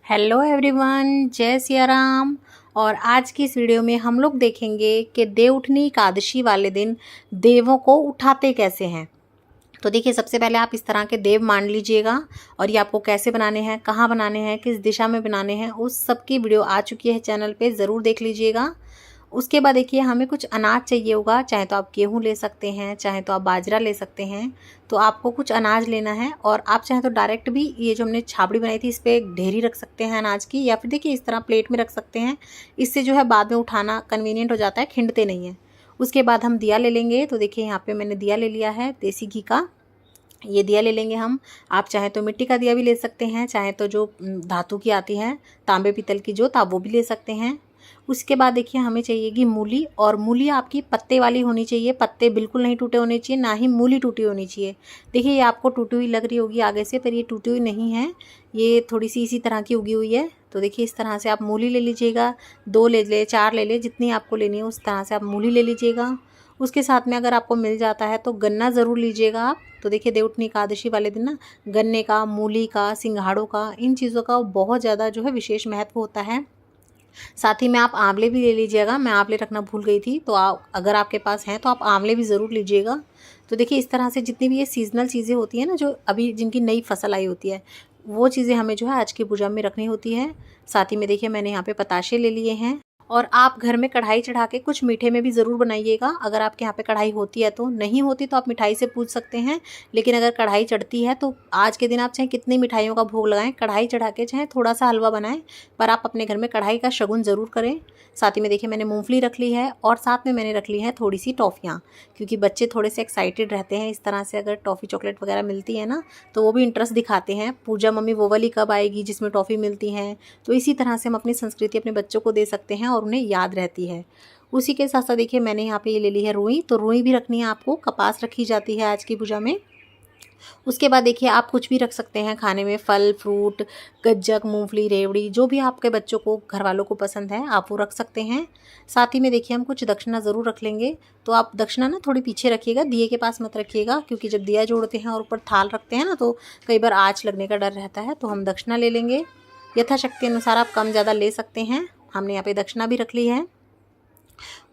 Hello everyone, जय सिया राम। और आज की इस वीडियो में हम लोग देखेंगे कि देवउठनी एकादशी वाले दिन देवों को उठाते कैसे हैं। तो देखिए, सबसे पहले आप इस तरह के देव मान लीजिएगा और ये आपको कैसे बनाने हैं, कहाँ बनाने हैं, किस दिशा में बनाने हैं, उस सब की वीडियो आ चुकी है चैनल पे, ज़रूर देख लीजिएगा। उसके बाद देखिए, हमें कुछ अनाज चाहिए होगा, चाहे तो आप गेहूँ ले सकते हैं, चाहे तो आप बाजरा ले सकते हैं। तो आपको कुछ अनाज लेना है और आप चाहे तो डायरेक्ट भी ये जो हमने छाबड़ी बनाई थी इस पर एक ढेरी रख सकते हैं अनाज की, या फिर देखिए इस तरह प्लेट में रख सकते हैं। इससे जो है बाद में उठाना कन्वीनियंट हो जाता है, खिंडते नहीं हैं। उसके बाद हम दिया ले लेंगे। तो देखिए यहाँ पे मैंने दिया ले लिया है देसी घी का, ये दिया ले लेंगे हम। आप चाहे तो मिट्टी का दिया भी ले सकते हैं, चाहे तो जो धातु की आती है तांबे पीतल की जोत, आप वो भी ले सकते हैं। उसके बाद देखिए हमें चाहिएगी मूली, और मूली आपकी पत्ते वाली होनी चाहिए, पत्ते बिल्कुल नहीं टूटे होने चाहिए, ना ही मूली टूटी होनी चाहिए। देखिए ये आपको टूटी हुई लग रही होगी आगे से, पर ये टूटी हुई नहीं है, ये थोड़ी सी इसी तरह की उगी हुई है। तो देखिए इस तरह से आप मूली ले लीजिएगा, 2 ले ले, 4 ले ले, जितनी आपको लेनी है उस तरह से आप मूली ले लीजिएगा। उसके साथ में अगर आपको मिल जाता है तो गन्ना ज़रूर लीजिएगा आप। तो देखिए देवउठनी एकादशी वाले दिन ना गन्ने का, मूली का, सिंघाड़ों का, इन चीज़ों का बहुत ज़्यादा जो है विशेष महत्व होता है। साथ ही में आप आंवले भी ले लीजिएगा, मैं आंवले रखना भूल गई थी, तो आप अगर आपके पास हैं तो आप आंवले भी ज़रूर लीजिएगा। तो देखिए इस तरह से जितनी भी ये सीजनल चीज़ें होती हैं ना, जो अभी जिनकी नई फसल आई होती है, वो चीज़ें हमें जो है आज की पूजा में रखनी होती है। साथ ही में देखिए मैंने यहाँ पे पताशे ले लिए हैं। और आप घर में कढ़ाई चढ़ा के कुछ मीठे में भी ज़रूर बनाइएगा, अगर आपके यहाँ पे कढ़ाई होती है तो। नहीं होती तो आप मिठाई से पूछ सकते हैं, लेकिन अगर कढ़ाई चढ़ती है तो आज के दिन आप चाहे कितनी मिठाइयों का भोग लगाएं, कढ़ाई चढ़ा के चाहे थोड़ा सा हलवा बनाएं, पर आप अपने घर में कढ़ाई का शगुन ज़रूर करें। साथ ही में देखिए मैंने मूंगफली रख ली है, और साथ में मैंने रख ली है थोड़ी सी टॉफ़ियाँ, क्योंकि बच्चे थोड़े से एक्साइटेड रहते हैं इस तरह से। अगर टॉफ़ी चॉकलेट वगैरह मिलती है ना, तो वो भी इंटरेस्ट दिखाते हैं, पूजा मम्मी वो वाली कब आएगी जिसमें टॉफ़ी मिलती हैं। तो इसी तरह से हम अपनी संस्कृति अपने बच्चों को दे सकते हैं और उन्हें याद रहती है। उसी के साथ साथ देखिए मैंने यहाँ पे ये ले ली है रुई, तो रुई भी रखनी है आपको, कपास रखी जाती है आज की पूजा में। उसके बाद देखिए आप कुछ भी रख सकते हैं खाने में, फल फ्रूट, गज्जक, मूंगफली, रेवड़ी, जो भी आपके बच्चों को, घर वालों को पसंद है आप वो रख सकते हैं। साथ ही में देखिए हम कुछ दक्षिणा ज़रूर रख लेंगे। तो आप दक्षिणा ना थोड़ी पीछे रखिएगा, दिए के पास मत रखिएगा, क्योंकि जब दिया जोड़ते हैं और ऊपर थाल रखते हैं ना, तो कई बार आँच लगने का डर रहता है। तो हम दक्षिणा ले लेंगे, यथाशक्ति अनुसार आप कम ज़्यादा ले सकते हैं। हमने यहाँ पे दक्षिणा भी रख ली है।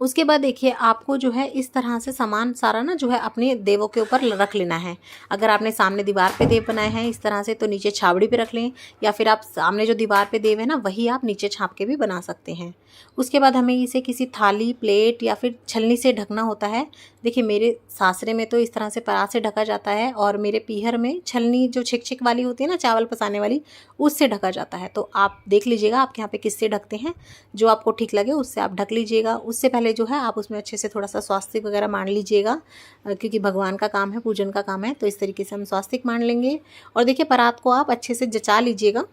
उसके बाद देखिए आपको जो है इस तरह से सामान सारा ना जो है अपने देवों के ऊपर रख लेना है। अगर आपने सामने दीवार पे देव बनाए हैं इस तरह से, तो नीचे छावड़ी पे रख लें, या फिर आप सामने जो दीवार पे देव है ना वही आप नीचे छाप के भी बना सकते हैं। उसके बाद हमें इसे किसी थाली, प्लेट या फिर छलनी से ढकना होता है। देखिए मेरे सासरे में तो इस तरह से परात से ढका जाता है, और मेरे पीहर में छलनी जो छिक छिक वाली होती है ना, चावल पसाने वाली, उससे ढका जाता है। तो आप देख लीजिएगा आपके यहाँ पे किससे ढकते हैं, जो आपको ठीक लगे उससे आप ढक लीजिएगा। उससे पहले जो है आप उसमें अच्छे से थोड़ा सा स्वास्तिक वगैरह मान लीजिएगा, क्योंकि भगवान का काम है, पूजन का काम है, तो इस तरीके से हम स्वास्तिक मान लेंगे। और देखिए परात को आप अच्छे से जचा लीजिएगा,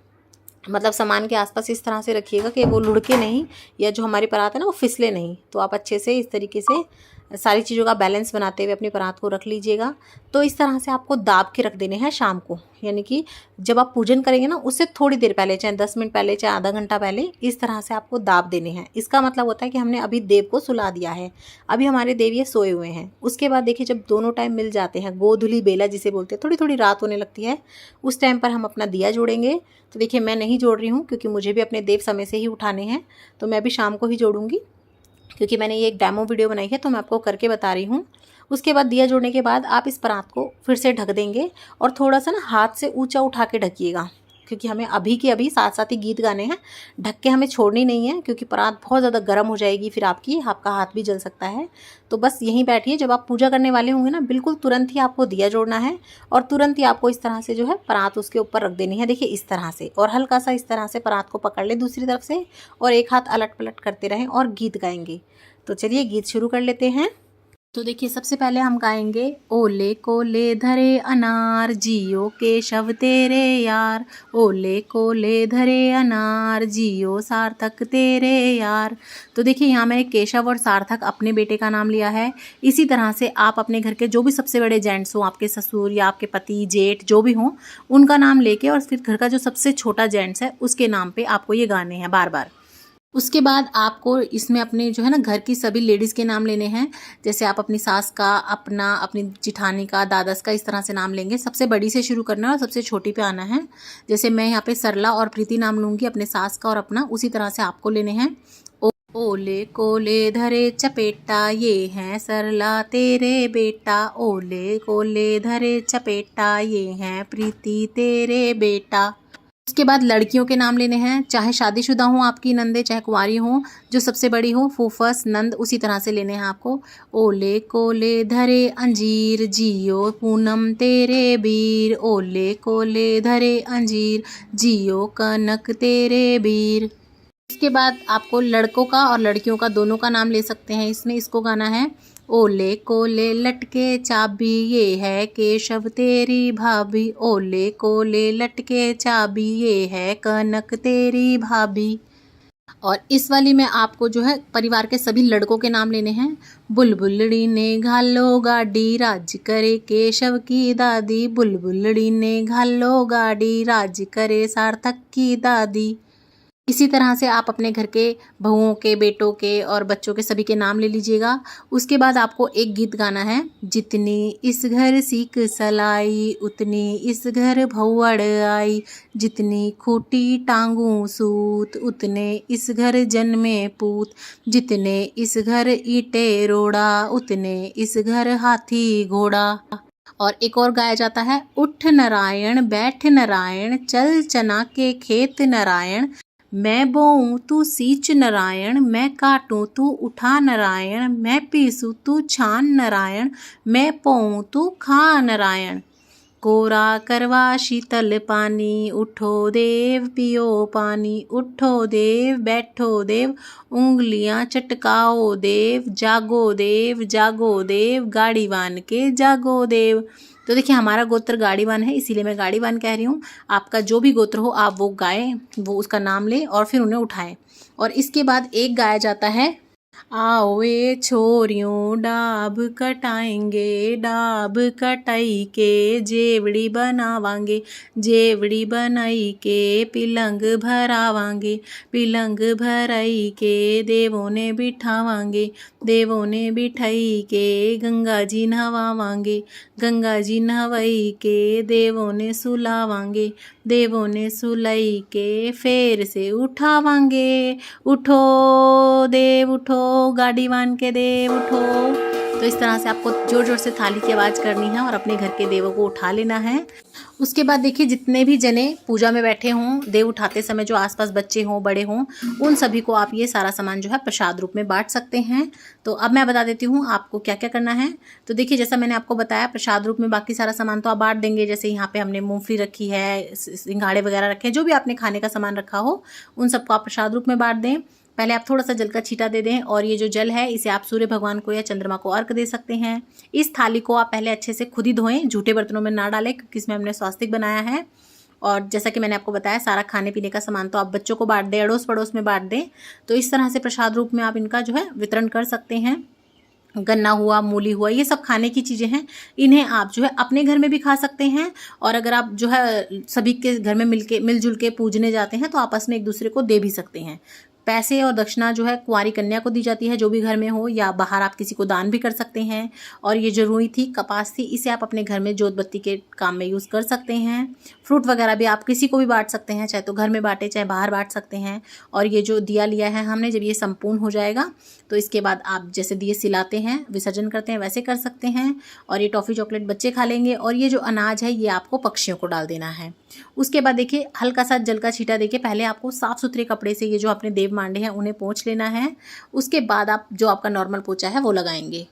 मतलब सामान के आसपास इस तरह से रखिएगा कि वो लुढ़के नहीं, या जो हमारी परात है ना वो फिसले नहीं। तो आप अच्छे से इस तरीके से सारी चीज़ों का बैलेंस बनाते हुए अपनी परात को रख लीजिएगा। तो इस तरह से आपको दाब के रख देने हैं शाम को, यानी कि जब आप पूजन करेंगे ना उससे थोड़ी देर पहले, चाहे 10 मिनट पहले, चाहे आधा घंटा पहले, इस तरह से आपको दाब देने हैं। इसका मतलब होता है कि हमने अभी देव को सुला दिया है, अभी हमारे देव ये सोए हुए हैं। उसके बाद देखिए जब दोनों टाइम मिल जाते हैं, गोधुली बेला जिसे बोलते हैं, थोड़ी थोड़ी रात होने लगती है, उस टाइम पर हम अपना दिया जोड़ेंगे। तो देखिए मैं नहीं जोड़ रही हूँ, क्योंकि मुझे भी अपने देव समय से ही उठाने हैं, तो मैं भी शाम को ही जोड़ूंगी, क्योंकि मैंने ये एक डेमो वीडियो बनाई है तो मैं आपको करके बता रही हूँ। उसके बाद दिया जोड़ने के बाद आप इस परात को फिर से ढक देंगे, और थोड़ा सा ना हाथ से ऊंचा उठा के ढकिएगा, क्योंकि हमें अभी के अभी साथ साथ ही गीत गाने हैं, ढक के हमें छोड़नी नहीं है, क्योंकि परात बहुत ज़्यादा गर्म हो जाएगी, फिर आपका हाथ भी जल सकता है। तो बस यहीं बैठिए, जब आप पूजा करने वाले होंगे ना, बिल्कुल तुरंत ही आपको दिया जोड़ना है, और तुरंत ही आपको इस तरह से जो है परात उसके ऊपर रख देनी है। देखिए इस तरह से, और हल्का सा इस तरह से परात को पकड़ ले दूसरी तरफ से, और एक हाथ अलट पलट करते रहें और गीत गाएंगे। तो चलिए गीत शुरू कर लेते हैं। तो देखिए सबसे पहले हम गाएंगे, ओले कोले धरे अनार, जियो केशव तेरे यार, ओले कोले धरे अनार, जियो सार्थक तेरे यार। तो देखिए यहाँ मैंने केशव और सार्थक अपने बेटे का नाम लिया है। इसी तरह से आप अपने घर के जो भी सबसे बड़े जेंट्स हों, आपके ससुर या आपके पति, जेठ जो भी हों, उनका नाम लेके, और फिर घर का जो सबसे छोटा जेंट्स है उसके नाम पे आपको ये गाने हैं बार बार। उसके बाद आपको इसमें अपने जो है ना घर की सभी लेडीज़ के नाम लेने हैं। जैसे आप अपनी सास का, अपना, अपनी जिठानी का, दादस का, इस तरह से नाम लेंगे। सबसे बड़ी से शुरू करना है और सबसे छोटी पे आना है। जैसे मैं यहाँ पे सरला और प्रीति नाम लूँगी अपने सास का और अपना, उसी तरह से आपको लेने हैं। ओले कोले धरे चपेटा, ये हैं सरला तेरे बेटा। ओले कोले धरे चपेटा, ये हैं प्रीति तेरे बेटा। उसके बाद लड़कियों के नाम लेने हैं, चाहे शादीशुदा हो आपकी नंदे, चाहे कुंवारी हो, जो सबसे बड़ी हो फूफस नंद, उसी तरह से लेने हैं आपको। ओले कोले धरे अंजीर, जियो पूनम तेरे बीर। ओले कोले धरे अंजीर, जियो कनक तेरे बीर। इसके बाद आपको लड़कों का और लड़कियों का दोनों का नाम ले सकते हैं इसमें। इसको गाना है ओले कोले लटके चाबी, ये है केशव तेरी भाभी। ओले कोले लटके चाबी, ये है कनक तेरी भाभी। और इस वाली में आपको जो है परिवार के सभी लड़कों के नाम लेने हैं। बुलबुलड़ी ने घालो गाड़ी, राज करे केशव की दादी। बुलबुलड़ी ने घालो गाड़ी, राज करे सार्थक की दादी। इसी तरह से आप अपने घर के बहुओं के, बेटों के और बच्चों के सभी के नाम ले लीजिएगा। उसके बाद आपको एक गीत गाना है। जितनी इस घर सीख सलाई, उतनी इस घर भौवड़ आई। जितनी खूटी टांगू सूत, उतने इस घर जन्मे पूत। जितने इस घर ईंटे रोड़ा, उतने इस घर हाथी घोड़ा। और एक और गाया जाता है। उठ नारायण बैठ नारायण, चल चना के खेत नारायण। मैं बोऊं तू सींच नारायण, मैं काटूं तू उठा नारायण। मैं पीसूं तू छान नारायण, मैं पोऊं तू खा नारायण। कोरा करवा शीतल पानी, उठो देव पियो पानी। उठो देव बैठो देव, उंगलियां चटकाओ देव। जागो देव जागो देव, गाड़ीवान के जागो देव। तो देखिए हमारा गोत्र गाड़ीवान है, इसीलिए मैं गाड़ीवान कह रही हूँ। आपका जो भी गोत्र हो आप वो गाएं, वो उसका नाम लें और फिर उन्हें उठाएं। और इसके बाद एक गाया जाता है। आओ ए छोरियों डाब कटाएंगे, डाब कटाई के जेवड़ी बनावांगे। जेवड़ी बनाई के पिलंग भरावांगे। पिलंग भराई के देवों ने बिठावांगे। देवों ने बिठाई के गंगा जी नहवावांगे। गंगा जी नहवाई के देवों ने सुलावांगे। देवों ने सुलाई के फेर से उठावांगे। उठो देव उठो, गाड़ीवान के देव उठो। तो इस तरह से आपको जोर जोर से थाली की आवाज़ करनी है और अपने घर के देवों को उठा लेना है। उसके बाद देखिए जितने भी जने पूजा में बैठे हों, देव उठाते समय जो आसपास बच्चे हों, बड़े हों, उन सभी को आप ये सारा सामान जो है प्रसाद रूप में बांट सकते हैं। तो अब मैं बता देती हूँ आपको क्या क्या करना है। तो देखिए जैसा मैंने आपको बताया, प्रसाद रूप में बाकी सारा सामान तो आप बांट देंगे। जैसे यहाँ पे हमने मूंगफली रखी है, सिंघाड़े वगैरह रखे हैं, जो भी आपने खाने का सामान रखा हो उन सबको आप प्रसाद रूप में बांट दें। पहले आप थोड़ा सा जल का छींटा दे दें और ये जो जल है इसे आप सूर्य भगवान को या चंद्रमा को अर्घ दे सकते हैं। इस थाली को आप पहले अच्छे से खुद ही धोएं, झूठे बर्तनों में ना डालें, क्योंकि इसमें हमने स्वास्तिक बनाया है। और जैसा कि मैंने आपको बताया, सारा खाने पीने का सामान तो आप बच्चों को बांट दें, अड़ोस पड़ोस में बांट दें। तो इस तरह से प्रसाद रूप में आप इनका जो है वितरण कर सकते हैं। गन्ना हुआ, मूली हुआ, ये सब खाने की चीज़ें हैं। इन्हें आप जो है अपने घर में भी खा सकते हैं और अगर आप जो है सभी के घर में मिलजुल के पूजने जाते हैं तो आपस में एक दूसरे को दे भी सकते हैं। पैसे और दक्षिणा जो है कुंवारी कन्या को दी जाती है, जो भी घर में हो, या बाहर आप किसी को दान भी कर सकते हैं। और ये जो रुई थी, कपास थी, इसे आप अपने घर में जोत बत्ती के काम में यूज़ कर सकते हैं। फ्रूट वगैरह भी आप किसी को भी बांट सकते हैं, चाहे तो घर में बांटे चाहे बाहर बांट सकते हैं। और ये जो दिया लिया है हमने, जब ये संपूर्ण हो जाएगा तो इसके बाद आप जैसे दिए सिलाते हैं, विसर्जन करते हैं, वैसे कर सकते हैं। और ये टॉफ़ी चॉकलेट बच्चे खा लेंगे। और ये जो अनाज है ये आपको पक्षियों को डाल देना है। उसके बाद देखिए हल्का सा जल का छींटा देखिए, पहले आपको साफ़ सुथरे कपड़े से ये जो अपने देव मांडे हैं उन्हें पोंछ लेना है। उसके बाद आप जो आपका नॉर्मल पोंछा है वो लगाएंगे।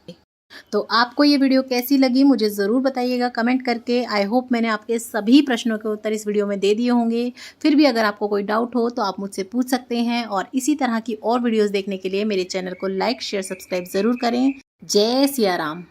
तो आपको ये वीडियो कैसी लगी मुझे ज़रूर बताइएगा कमेंट करके। आई होप मैंने आपके सभी प्रश्नों के उत्तर इस वीडियो में दे दिए होंगे। फिर भी अगर आपको कोई डाउट हो तो आप मुझसे पूछ सकते हैं। और इसी तरह की और वीडियोज़ देखने के लिए मेरे चैनल को लाइक शेयर सब्सक्राइब ज़रूर करें। जय सिया राम।